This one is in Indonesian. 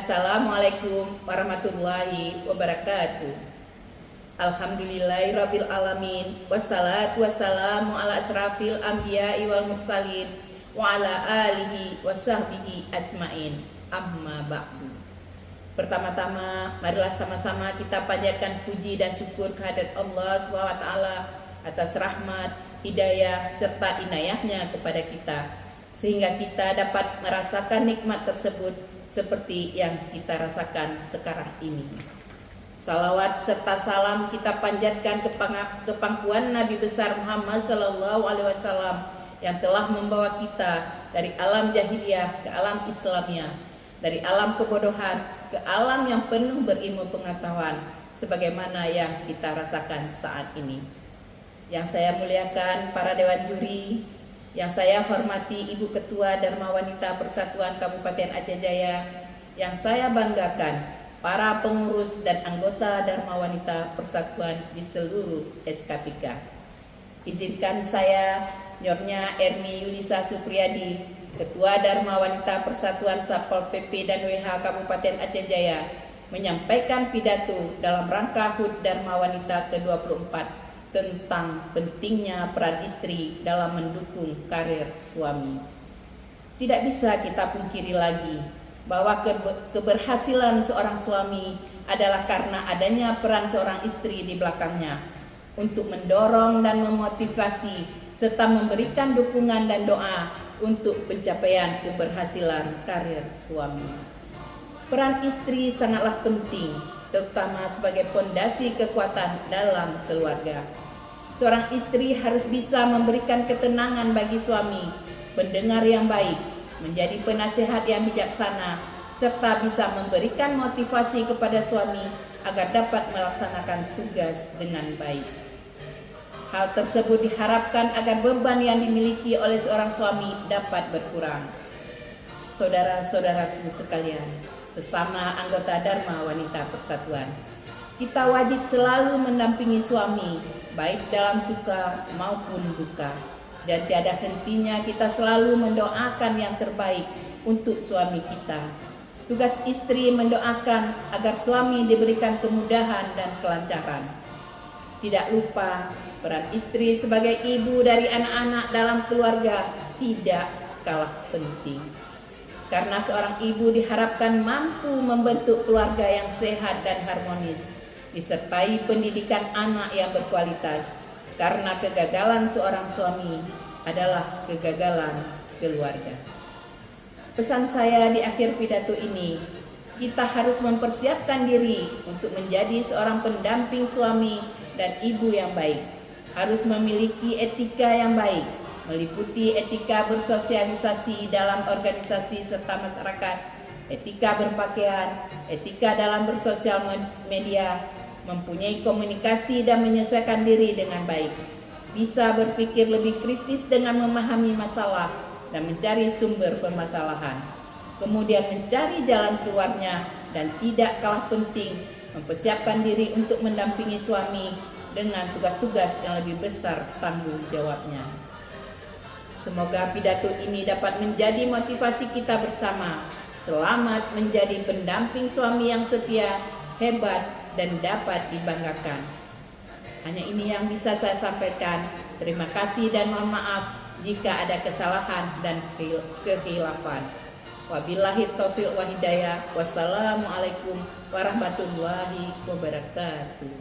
Assalamualaikum warahmatullahi wabarakatuh. Alhamdulillahirabbil alamin. Wassalatu wassalamu ala asrafil anbiya'i wal mursalin wa ala alihi wasahbihi ajmain. Amma ba'du. Pertama-tama marilah sama-sama kita panjatkan puji dan syukur kehadirat Allah SWT atas rahmat, hidayah serta inayahnya kepada kita, sehingga kita dapat merasakan nikmat tersebut seperti yang kita rasakan sekarang ini. Salawat serta salam kita panjatkan ke pangkuan Nabi besar Muhammad sallallahu alaihi wasallam yang telah membawa kita dari alam jahiliyah ke alam Islamiyah, dari alam kebodohan ke alam yang penuh berilmu pengetahuan sebagaimana yang kita rasakan saat ini. Yang saya muliakan para dewan juri, yang saya hormati Ibu Ketua Dharma Wanita Persatuan Kabupaten Aceh Jaya, yang saya banggakan para pengurus dan anggota Dharma Wanita Persatuan di seluruh SKPK. Izinkan saya, Nyonya Erni Yulisa Supriyadi, Ketua Dharma Wanita Persatuan Satpol PP dan WH Kabupaten Aceh Jaya, menyampaikan pidato dalam rangka HUT Dharma Wanita ke-24 tentang pentingnya peran istri dalam mendukung karir suami. Tidak bisa kita pungkiri lagi bahwa keberhasilan seorang suami adalah karena adanya peran seorang istri di belakangnya untuk mendorong dan memotivasi serta memberikan dukungan dan doa untuk pencapaian keberhasilan karir suami. Peran istri sangatlah penting, terutama sebagai fondasi kekuatan dalam keluarga. Seorang istri harus bisa memberikan ketenangan bagi suami, pendengar yang baik, menjadi penasehat yang bijaksana, serta bisa memberikan motivasi kepada suami agar dapat melaksanakan tugas dengan baik. Hal tersebut diharapkan agar beban yang dimiliki oleh seorang suami dapat berkurang. Saudara-saudaraku sekalian, sesama anggota Dharma Wanita Persatuan, kita wajib selalu mendampingi suami, baik dalam suka maupun duka. Dan tiada hentinya kita selalu mendoakan yang terbaik untuk suami kita. Tugas istri mendoakan agar suami diberikan kemudahan dan kelancaran. Tidak lupa, peran istri sebagai ibu dari anak-anak dalam keluarga tidak kalah penting. Karena seorang ibu diharapkan mampu membentuk keluarga yang sehat dan harmonis, disertai pendidikan anak yang berkualitas. Karena kegagalan seorang suami adalah kegagalan keluarga. Pesan saya di akhir pidato ini, kita harus mempersiapkan diri untuk menjadi seorang pendamping suami dan ibu yang baik. Harus memiliki etika yang baik, meliputi etika bersosialisasi dalam organisasi serta masyarakat, etika berpakaian, etika dalam bersosial media, mempunyai komunikasi dan menyesuaikan diri dengan baik, bisa berpikir lebih kritis dengan memahami masalah dan mencari sumber permasalahan, kemudian mencari jalan keluarnya, dan tidak kalah penting mempersiapkan diri untuk mendampingi suami dengan tugas-tugas yang lebih besar tanggung jawabnya. Semoga pidato ini dapat menjadi motivasi kita bersama. Selamat menjadi pendamping suami yang setia, hebat, dan dapat dibanggakan. Hanya ini yang bisa saya sampaikan. Terima kasih dan mohon maaf jika ada kesalahan dan kehilafan. Wabillahi taufiq wa hidayah. Wassalamualaikum warahmatullahi wabarakatuh.